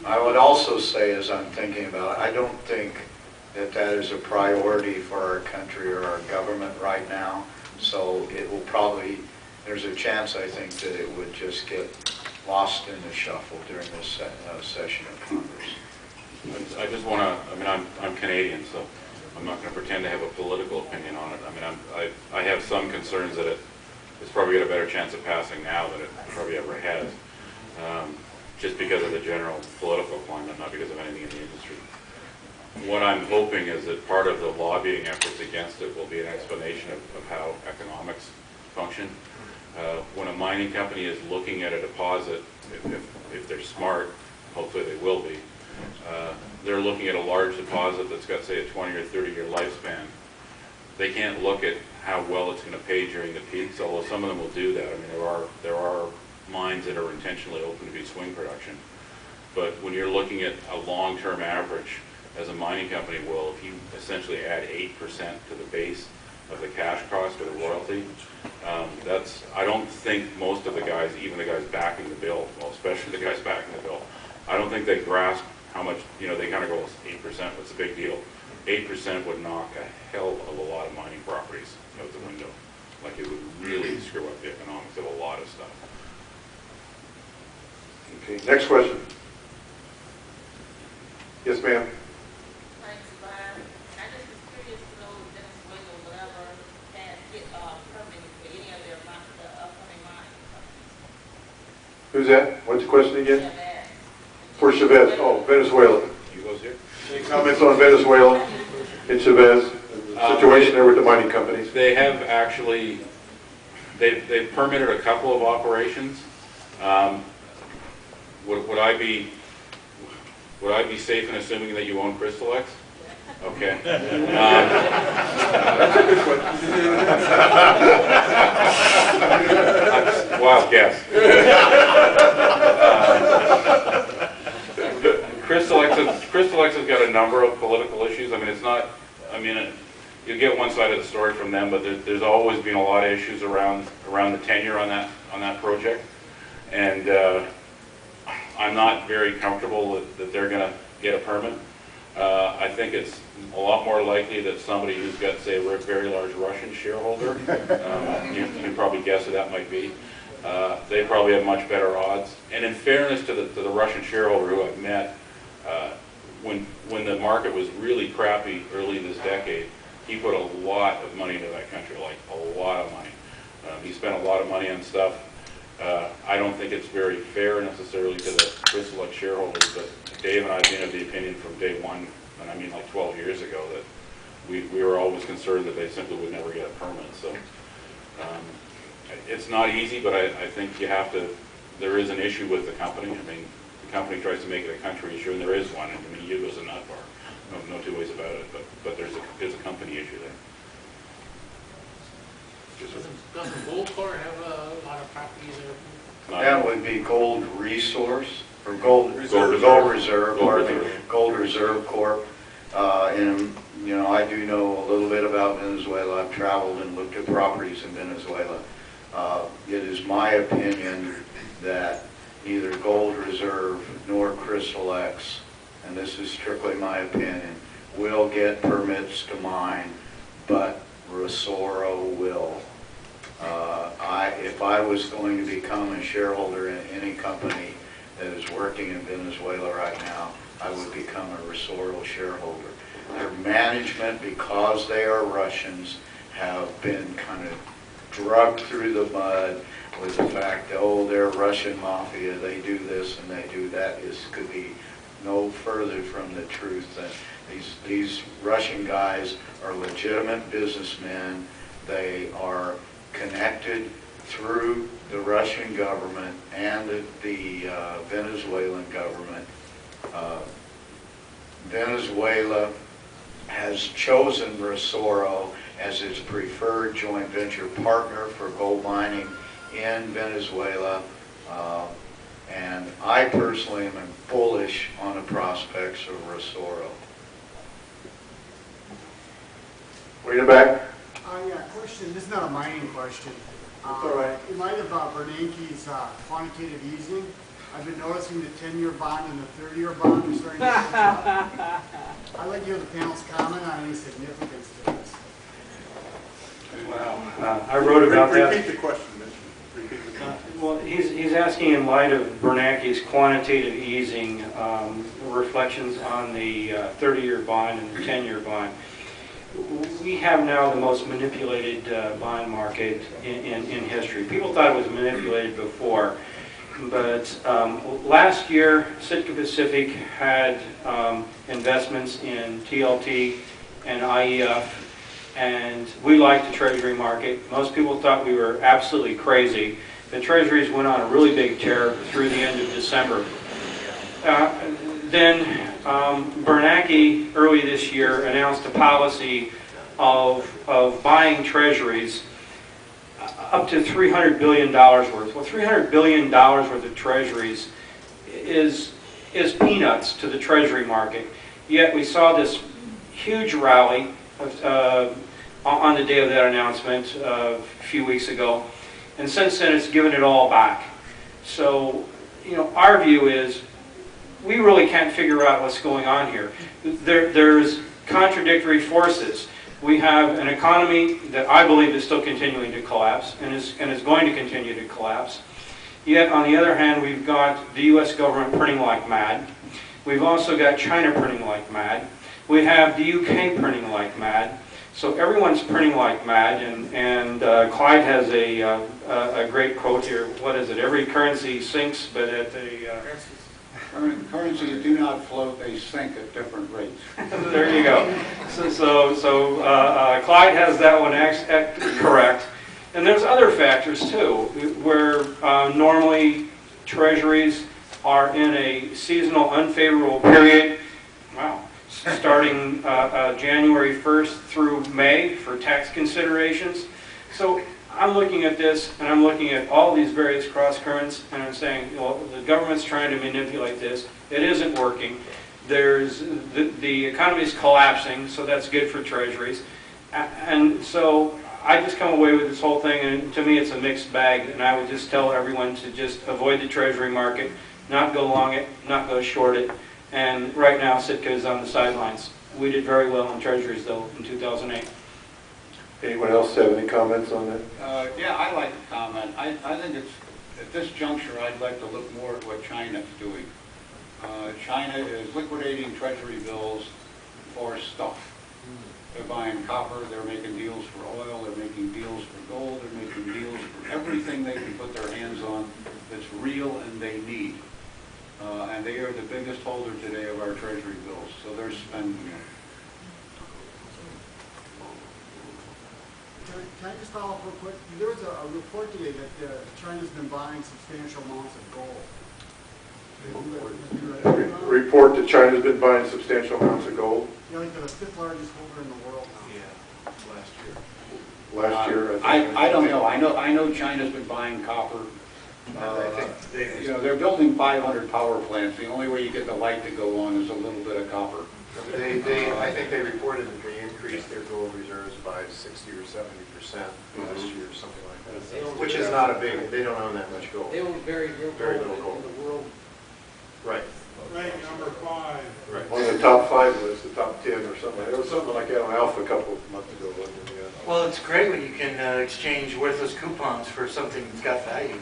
I would also say, as I'm thinking about it, I don't think that that is a priority for our country or our government right now. So it will probably, there's a chance, I think, that it would just get lost in the shuffle during this session of Congress. I just want to, I mean, I'm Canadian, so I'm not going to pretend to have a political opinion on it. I mean, I have some concerns that it's probably got a better chance of passing now than it probably ever has, just because of the general political climate, not because of anything in the industry. What I'm hoping is that part of the lobbying efforts against it will be an explanation of how economics function. When a mining company is looking at a deposit, if they're smart, hopefully they will be, they're looking at a large deposit that's got, say, a 20 or 30-year lifespan. They can't look at how well it's going to pay during the peaks, although some of them will do that. I mean, there are mines that are intentionally open to be swing production. But when you're looking at a long-term average, as a mining company will, if you essentially add 8% to the base of the cash cost or the royalty, I don't think most of the guys, even the guys backing the bill, well, especially the guys backing the bill, I don't think they grasp how much, you know, they kind of go, 8%, what's the big deal? 8% would knock a hell of a lot of mining properties out the window. Like, it would really screw up the economics of a lot of stuff. Okay, next question. Yes, ma'am. Who's that? What's the question again? For Chavez. Oh, Venezuela. You guys here? Any comments on Venezuela and Chavez? The situation there with the mining companies? They have actually, they've permitted a couple of operations. Would I be safe in assuming that you own Crystal X? Okay. That's a good question. Wild guess. Crystal X has got a number of political issues. I mean, it's not, I mean, you get one side of the story from them, but there's always been a lot of issues around the tenure on that project. And I'm not very comfortable that they're going to get a permit. I think it's a lot more likely that somebody who's got, say, a very large Russian shareholder, you can probably guess who that might be, they probably have much better odds. And in fairness to the Russian shareholder who I've met, when the market was really crappy early this decade, he put a lot of money into that country, like a lot of money. He spent a lot of money on stuff. I don't think it's very fair necessarily to the Crystal X shareholders, but Dave and I have been of the opinion from day one, and I mean like 12 years ago, that we were always concerned that they simply would never get a permit. So it's not easy, but I think you have to, there is an issue with the company. I mean, the company tries to make it a country issue, and there is one. I mean, Yugo's a nut bar. No two ways about it, but there's a company issue there. Doesn't Goldcorp have a lot of properties there? That would be Gold Resource, or Gold Reserve Corp. And, you know, I do know a little bit about Venezuela. I've traveled and looked at properties in Venezuela. It is my opinion that neither Gold Reserve nor Crystal X, and this is strictly my opinion, will get permits to mine, but Resoro will. If I was going to become a shareholder in any company that is working in Venezuela right now, I would become a Resoro shareholder. Their management, because they are Russians, have been kind of drugged through the mud with the fact that, oh, they're Russian mafia, they do this and they do that. This could be no further from the truth. That these Russian guys are legitimate businessmen. They are connected through the Russian government and the Venezuelan government. Venezuela has chosen Resoro as its preferred joint venture partner for gold mining in Venezuela. And I personally am bullish on the prospects of Resoro. Way in the back. Yeah, question. This is not a mining question. That's all right. In light of Bernanke's quantitative easing, I've been noticing the 10-year bond and the 30-year bond are starting to catch up. I'd like to hear the panel's comment on any significance to this. Wow. I wrote about that. Repeat the question, Mitch. Repeat the question. Well, he's asking in light of Bernanke's quantitative easing, reflections on the 30-year bond and the 10-year bond. We have now the most manipulated bond market in history. People thought it was manipulated before, but last year, Sitka Pacific had investments in TLT and IEF, and we liked the Treasury market. Most people thought we were absolutely crazy. The Treasuries went on a really big tear through the end of December. Then Bernanke early this year announced a policy of buying Treasuries up to $300 billion worth. Well, $300 billion worth of Treasuries is peanuts to the Treasury market. Yet we saw this huge rally on the day of that announcement a few weeks ago, and since then it's given it all back. So, our view is we really can't figure out what's going on here. There's contradictory forces. We have an economy that I believe is still continuing to collapse and is going to continue to collapse. Yet, on the other hand, we've got the U.S. government printing like mad. We've also got China printing like mad. We have the UK printing like mad. So everyone's printing like mad, and Clyde has a great quote here. What is it? Every currency sinks, but at the... Currencies do not float, they sink at different rates. There you go. So Clyde has that one correct. And there's other factors too, where normally treasuries are in a seasonal unfavorable period. Wow. Starting January 1st through May for tax considerations. So I'm looking at this, and I'm looking at all these various cross currents, and I'm saying, well, the government's trying to manipulate this. It isn't working. There's the economy's collapsing, so that's good for treasuries. And so I just come away with this whole thing, and to me it's a mixed bag, and I would just tell everyone to just avoid the treasury market, not go long it, not go short it. And right now, Sitka is on the sidelines. We did very well in treasuries, though, in 2008. Anyone else have any comments on that? Yeah, I'd like to comment. I think it's, at this juncture, I'd like to look more at what China's doing. China is liquidating treasury bills for stuff. They're buying copper, they're making deals for oil, they're making deals for gold, they're making deals for everything they can put their hands on that's real and they need. And they are the biggest holder today of our treasury bills, so they're spending it. Can I just follow up real quick? There was a report today that China's been buying substantial amounts of gold. Report that China's been buying substantial amounts of gold? Yeah, like they're the 5th largest holder in the world now. Yeah, last year. I don't know. I know China's been buying copper. They're building 500 power plants. The only way you get the light to go on is a little bit of copper. I think they reported that they increased their gold reserves by 60 or 70% last year, something like that. Which is not a big, they don't own that much gold. They own very little gold in the world. Right. Rank number 5. Right. On the top 5 list, the top 10 or something. There was something like that on Alpha a couple of months ago, wasn't it? Well, it's great when you can exchange worthless coupons for something that's got value.